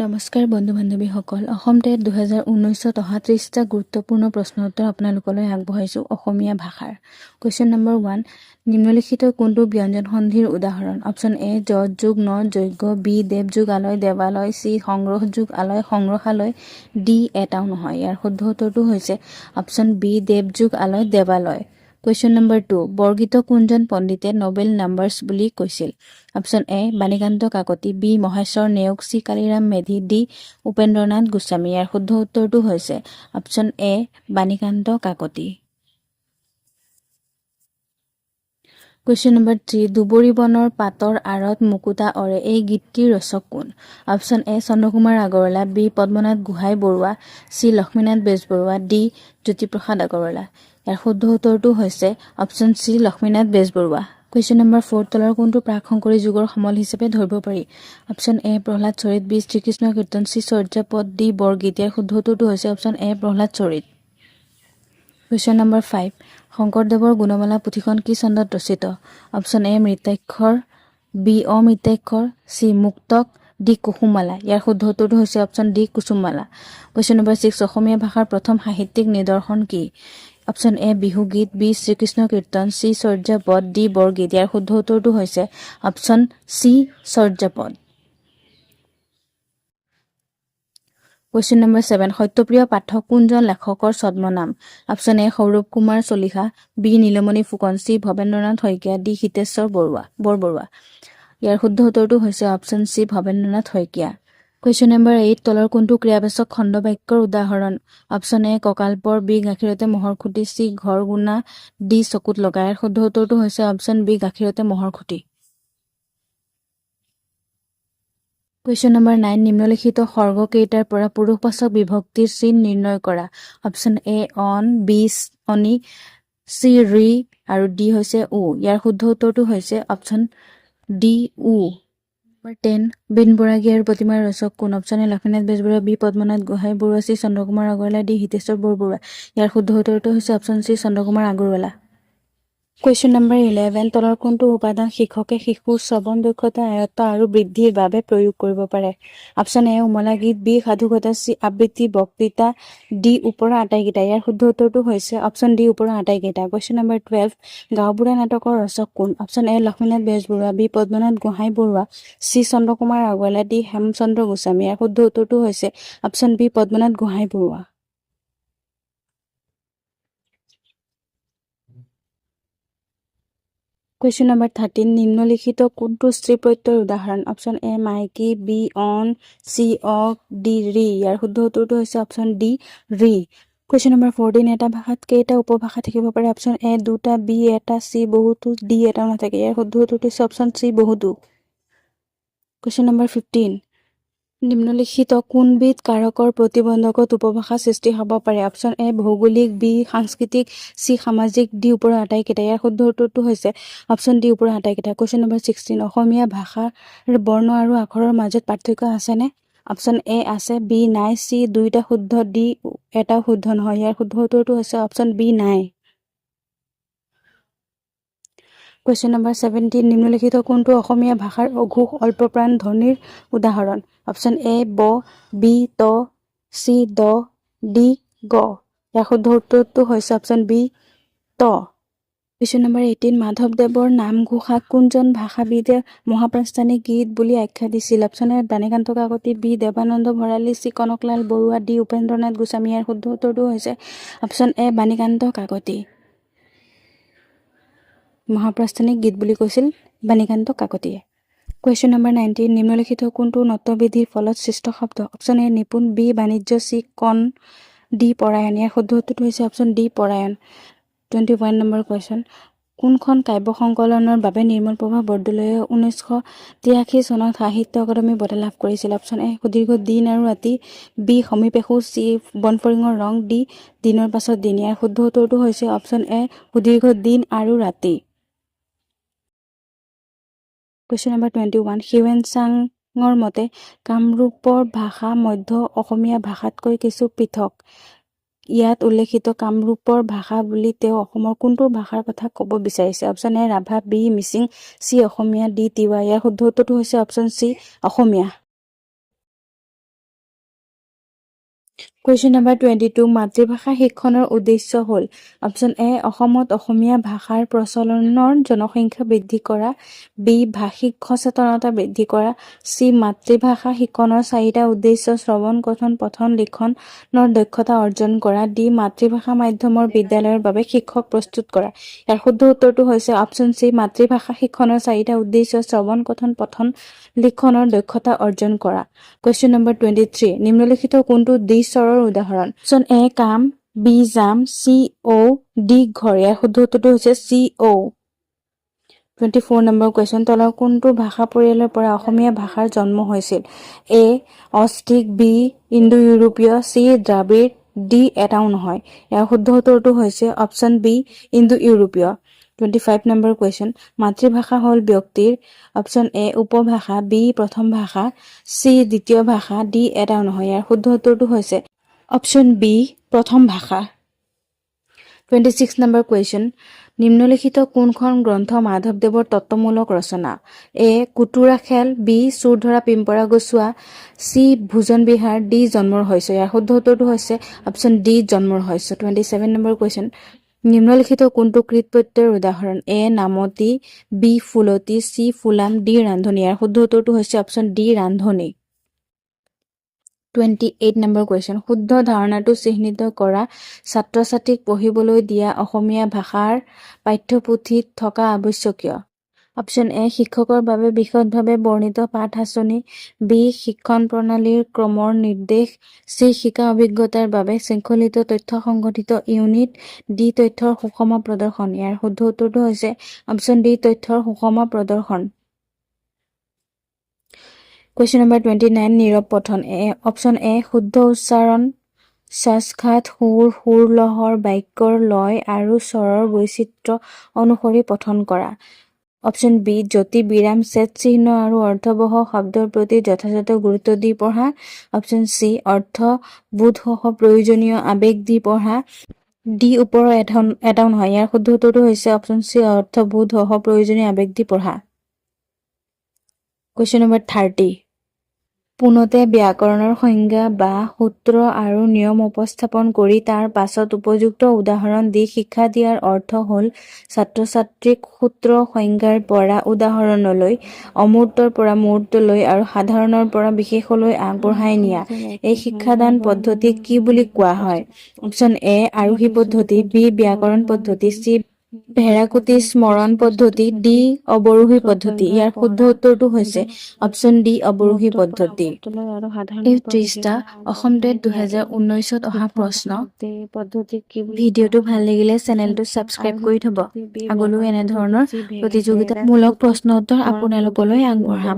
নমস্কাৰ বন্ধু বান্ধৱীসকল অসম টেট 2019 অহা 30টা গুৰুত্বপূৰ্ণ প্ৰশ্ন উত্তৰ আপোনালোকলৈ আগবঢ়াইছোঁ অসমীয়া ভাষাৰ কুৱেশ্যন নম্বৰ 1 নিম্নলিখিত কোনটো ব্যঞ্জন সন্ধিৰ উদাহৰণ অপশ্যন এ যত যোগ ন যজ্ঞ বি দেৱ যোগ আলয় দেৱালয় চি সংগ্ৰহ যোগ আলয় সংগ্ৰহালয় ডি এটাও নহয় ইয়াৰ শুদ্ধ উত্তৰটো হৈছে অপশ্যন বি দেৱ যোগ আলয় দেৱালয় কুৱেশ্যন নম্বৰ 2 বৰগীত কোনজন পণ্ডিতে নোবেল নাম্বাৰছ বুলি কৈছিল অপশ্যন এ Banikanta Kakati b Maheswar Neog c Kaliram Medhi d Upendranath Goswami ইয়াৰ শুদ্ধ উত্তৰটো হৈছে অপশ্যন এ বাণীকান্ত কাকতি কুৱেশ্যন নম্বৰ 3 দুবৰি বনৰ পাতৰ আঁৰত মুকুতা অৰে এই গীতটিৰ ৰচক কোন option a Chandrakumar Agarwala b Padmanath Gohain Baruah c Lakshminath Bezbaroa d Jyotiprasad Agarwala ইয়াৰ শুদ্ধ উত্তৰটো হৈছে option c Lakshminath Bezbaroa question number 4 তলৰ কোনটো প্ৰাক শংকৰী যুগৰ সমল হিচাপে ধৰিব পাৰি অপশ্যন এ প্ৰহ্লাদ চৰিত বি শ্ৰীকৃষ্ণ কীৰ্তন চি চৰ্যাপদ ডি বৰগীত ইয়াৰ শুদ্ধ উত্তৰটো হৈছে অপশ্যন এ প্ৰহ্লাদ চৰিত কুৱেশ্যন নম্বৰ 5 শংকৰদেৱৰ গুণমালা পুথিখন কি চনত ৰচিত option a Mritakshar b Amritakshar c Muktak d Kusummala ইয়াৰ শুদ্ধ উত্তৰটো হৈছে option d Kusummala question number 6 অসমীয়া ভাষাৰ প্ৰথম সাহিত্যিক নিদৰ্শন কি অপশ্যন এ বিহুগীত বি শ্ৰীকৃষ্ণ কীৰ্তন চি চৰ্যাপদ ডি বৰগীত ইয়াৰ শুদ্ধ উত্তৰটো হৈছে option c Charyapada question number 7 Satyapriya Pathak কোনজন লেখকৰ ছদ্মনাম option a Sourav Kumar Chaliha b Nilmani Phukan c Bhabendranath Saikia d Hiteswar Barbaruah ইয়াৰ শুদ্ধ উত্তৰটো হৈছে option c Bhabendranath Saikia question number 8 তলৰ কোনটো ক্ৰিয়াবাচক খণ্ড বাক্যৰ উদাহৰণ অপশ্যন এ কঁকালপৰ বি গাখীৰতে মহৰ খুটি চি ঘৰ গুণা ডি চকুত লগা ইয়াৰ শুদ্ধ উত্তৰটো হৈছে অপশ্যন বি গাখীৰতে মহৰ খুটি কুৱেশ্যন নম্বৰ 9 নিম্নলিখিত সৰ্গ কেইটাৰ পৰা পুৰুষবাচক বিভক্তিৰ চিন নিৰ্ণয় কৰা অপশ্যন এ অন বি অনি চি ৰি আৰু ডি হৈছে উ ইয়াৰ শুদ্ধ উত্তৰটো হৈছে অপশ্যন ডি উ নম্বৰ 10 বিন বৰাগী আৰু প্ৰতিমাৰ ৰচক কোন option A Lakshminath Bezbaroa B Padmanath Gohain Baruah C Chandrakumar Agarwala D Hiteswar Barbaruah ইয়াৰ শুদ্ধ উত্তৰটো হৈছে option C Chandrakumar Agarwala question number 11 তলৰ কোনটো উপাদান শিক্ষকে শিশুৰ শ্ৰৱণ দক্ষতা আয়ত্ত আৰু বৃদ্ধিৰ বাবে প্ৰয়োগ কৰিব পাৰে অপশ্যন এ উমলা গীত বি সাধুকথা চি আবৃত্তি বক্তৃতা ডি ওপৰৰ আটাইকেইটা ইয়াৰ শুদ্ধ উত্তৰটো হৈছে অপশ্যন ডি ওপৰৰ আটাইকেইটা কুৱেশ্যন নম্বৰ 12 গাঁওবুঢ়া নাটকৰ ৰচক কোন option A Lakshminath Bezbaroa B Padmanath Gohain Baruah C Chandrakumar Agarwala D Hemchandra Goswami ইয়াৰ শুদ্ধ উত্তৰটো হৈছে option B Padmanath Gohain Baruah question number 13 নিম্নলিখিত কোনটো স্ত্ৰী প্ৰত্যয়ৰ উদাহৰণ অপশ্যন এ মাইকী বি অন চি অক ডি ৰি ইয়াৰ শুদ্ধ উত্তৰটো হৈছে অপশ্যন ডি ৰি কুৱেশ্যন নম্বৰ 14 এটা ভাষাত কেইটা উপভাষা থাকিব পাৰে অপশ্যন এ দুটা বি এটা চি বহুতো ডি এটাও নাথাকে ইয়াৰ শুদ্ধ উত্তৰটো হৈছে অপশ্যন চি বহুতো কুৱেশ্যন নম্বৰ 15 নিম্নলিখিত কোনবিধ কাৰকৰ প্ৰতিবন্ধকত উপভাষা সৃষ্টি হ'ব পাৰে অপশ্যন এ ভৌগোলিক বি সাংস্কৃতিক চি সামাজিক ডি ওপৰৰ আটাইকেইটা ইয়াৰ শুদ্ধ উত্তৰটো হৈছে অপশ্যন ডি ওপৰৰ আটাইকেইটা কুৱেশ্যন নম্বৰ 16 অসমীয়া ভাষাৰ বৰ্ণ আৰু আখৰৰ মাজত পাৰ্থক্য আছেনে অপশ্যন এ আছে বি নাই চি দুইটা শুদ্ধ ডি এটাও শুদ্ধ নহয় ইয়াৰ শুদ্ধ উত্তৰটো হৈছে অপশ্যন বি নাই কুৱেশ্যন নম্বৰ 17 নিম্নলিখিত কোনটো অসমীয়া ভাষাৰ অঘোষ অল্পপ্ৰাণ ধ্বনিৰ উদাহৰণ অপশ্যন এ ব বি ত চি দ ডি গ ইয়াৰ শুদ্ধ উত্তৰটো হৈছে অপশ্যন বি ত কুৱেশ্যন নম্বৰ 18 মাধৱদেৱৰ নামঘোষাক কোনজন ভাষাবিদে মহাপ্ৰস্থানিক গীত বুলি আখ্যা দিছিল অপশ্যন এ Banikanta Kakati B Debananda Bharali C Kanaklal Barua D Upendranath Goswami ইয়াৰ শুদ্ধ উত্তৰটো হৈছে অপশ্যন এ বাণীকান্ত কাকতি মহাপ্ৰস্থানিক গীত বুলি কৈছিল বাণীকান্ত কাকতিয়ে কুৱেশ্যন নম্বৰ 19 নিম্নলিখিত কোনটো নতবিধিৰ ফলত সৃষ্ট শব্দ অপশ্যন এ নিপুণ বি বাণিজ্য চি কণ ডি পৰায়ণ ইয়াৰ শুদ্ধ উত্তৰটো হৈছে অপশ্যন ডি পৰায়ণ 21 নম্বৰ কুৱেশ্যন কোনখন কাব্য সংকলনৰ বাবে নিৰ্মল প্ৰভা বৰদলৈয়ে 1983 চনত সাহিত্য একাডেমী বঁটা লাভ কৰিছিল অপশ্যন এ সুদীৰ্ঘ দিন আৰু ৰাতি বি সমীপেশু চি বনফৰিঙৰ ৰং ডি দিনৰ পাছত দিন ইয়াৰ শুদ্ধ উত্তৰটো হৈছে অপশ্যন এ সুদীৰ্ঘ দিন আৰু ৰাতি কুৱেশ্যন নম্বৰ 21 হিউৱেন-চাঙৰ মতে কামৰূপৰ ভাষা মধ্য অসমীয়া ভাষাতকৈ কিছু পৃথক ইয়াত উল্লেখিত কামৰূপৰ ভাষা বুলি তেওঁ অসমৰ কোনটো ভাষাৰ কথা ক'ব বিচাৰিছে option A Rabha B Mising C Asamiya D Tiwa ইয়াৰ শুদ্ধ উত্তৰটো হৈছে option C Asamiya question number 22 মাতৃভাষা শিক্ষণৰ উদ্দেশ্য হ'ল অপশ্যন এ অসমত অসমীয়া ভাষাৰ প্ৰচলনৰ জনসংখ্যা বৃদ্ধি কৰা, বি ভাষিক সচেতনতা বৃদ্ধি কৰা, চি মাতৃভাষা শিক্ষণৰ 4টা উদ্দেশ্য শ্ৰৱণ কথন পঠন লিখনৰ দক্ষতা অৰ্জন কৰা, ডি মাতৃভাষা মাধ্যমৰ বিদ্যালয়ৰ বাবে শিক্ষক প্ৰস্তুত কৰা। ইয়াৰ শুদ্ধ উত্তৰটো হৈছে অপশ্যন চি মাতৃভাষা শিক্ষণৰ 4টা উদ্দেশ্য শ্ৰৱণ কথন পঠন লিখনৰ দক্ষতা অৰ্জন কৰা। কুৱেশ্যন নম্বৰ 23 নিম্নলিখিত কোনটো দ্বি স্বৰৰ উদাহৰণ? অপশ্যন এ কাম, বি যাম, চি ঔ, ডি ঘৰ। ইয়াৰ শুদ্ধ উত্তৰটো হৈছে চি ঔ। 24 নম্বৰ কুৱেশ্যন তলৰ কোনটো ভাষা পৰিয়ালৰ পৰা অসমীয়া ভাষাৰ জন্ম হৈছিল? এ অষ্ট্ৰিক, বি ইণ্ডো ইউৰোপীয়, চি দ্ৰাবিড়, ডি এটাও নহয়। ইয়াৰ শুদ্ধ উত্তৰটো হৈছে অপশ্যন বি ইণ্ডো ইউৰোপীয়। 25 নম্বৰ কুৱেশ্যন মাতৃভাষা হ'ল ব্যক্তিৰ অপশ্যন এ উপভাষা, বি প্ৰথম ভাষা, চি দ্বিতীয় ভাষা, ডি এটাও নহয়। ইয়াৰ শুদ্ধ উত্তৰটো হৈছে অপশ্যন বি প্ৰথম ভাষা। 26 নম্বৰ কুৱেশ্যন নিম্নলিখিত কোনখন গ্ৰন্থ মাধৱদেৱৰ তত্ত্বমূলক ৰচনা? এ কুটুৰা খেল, বি চোৰ ধৰা পিম্পৰা গছুৱা, চি ভোজন বিহাৰ, ডি জন্মৰ ৰহস্য। ইয়াৰ শুদ্ধ উত্তৰটো হৈছে অপশ্যন ডি জন্মৰ ৰহস্য। 27 নম্বৰ কুৱেশ্যন নিম্নলিখিত কোনটো কৃত প্ৰত্যয়ৰ উদাহৰণ? এ নামতি, বি ফুলতি, চি ফুলাম, ডি ৰান্ধনি। ইয়াৰ শুদ্ধ উত্তৰটো হৈছে অপশ্যন ডি ৰান্ধনি। 28 নম্বৰ কুৱেশ্যন শুদ্ধ ধাৰণাটো চিহ্নিত কৰা ছাত্ৰ-ছাত্ৰীক পঢ়িবলৈ দিয়া অসমীয়া ভাষাৰ পাঠ্যপুথিত থকা আৱশ্যকীয়। অপশ্যন এ শিক্ষকৰ বাবে বিশদভাৱে বৰ্ণিত পাঠ আঁচনি, বি শিক্ষণ প্ৰণালীৰ ক্ৰমৰ নিৰ্দেশ, চি শিকা অভিজ্ঞতাৰ বাবে শৃংখলিত তথ্য সংগঠিত ইউনিট, ডি তথ্যৰ সুষম প্ৰদৰ্শন। ইয়াৰ শুদ্ধ উত্তৰটো হৈছে অপশ্যন ডি তথ্যৰ সুষম প্ৰদৰ্শন। কুৱেশ্যন নম্বৰ 29 নীৰৱ পঠন। অপশ্যন এ শুদ্ধ উচ্চাৰণ, শ্বাসঘাত, সুৰ, সুৰ-লহৰ, বাক্যৰ লয় আৰু স্বৰৰ বৈচিত্ৰ্য অনুসৰি পঠন কৰা। অপশ্যন বি যতি বিৰাম, ছেদ চিহ্ন আৰু অৰ্থবহ শব্দৰ প্ৰতি যথাযথ গুৰুত্ব দি পঢ়া। অপশ্যন চি অৰ্থবোধসহ প্ৰয়োজনীয় আৱেগ দি পঢ়া, ডি ওপৰৰ এটাও নহয়। ইয়াৰ শুদ্ধ উত্তৰটো হৈছে অপশ্যন চি অৰ্থবোধসহ প্ৰয়োজনীয় আৱেগ দি পঢ়া। কুৱেশ্যন নম্বৰ 30 পোনতে ব্যাকৰণৰ সংজ্ঞা বা সূত্ৰ আৰু নিয়ম উপস্থাপন কৰি তাৰ পাছত উপযুক্ত উদাহৰণ দি শিক্ষা দিয়াৰ অৰ্থ হ'ল ছাত্ৰ-ছাত্ৰীক সূত্ৰ সংজ্ঞাৰ পৰা উদাহৰণলৈ, অমূৰ্তৰ পৰা মূৰ্তলৈ আৰু সাধাৰণৰ পৰা বিশেষলৈ আগবঢ়াই নিয়া। এই শিক্ষাদান পদ্ধতিক কি বুলি কোৱা হয়? অপশ্যন এ আৰোহী পদ্ধতি, বি ব্যাকৰণ পদ্ধতি, চি ভেৰাকুটি স্মৰণ পদ্ধতি, ডি অৱৰোহী পদ্ধতি। ইয়াৰ শুদ্ধ উত্তৰটো হৈছে অপশ্যন ডি অৱৰোহী পদ্ধতি। এই 30টা অসম টেট 2019ত অহা প্ৰশ্ন। ভিডিঅ'টো ভাল লাগিলে চেনেলটো ছাবস্ক্ৰাইব কৰি থব। আগলৈও এনেধৰণৰ প্ৰতিযোগিতামূলক প্ৰশ্ন উত্তৰ আপোনালোকলৈ আগবঢ়াম।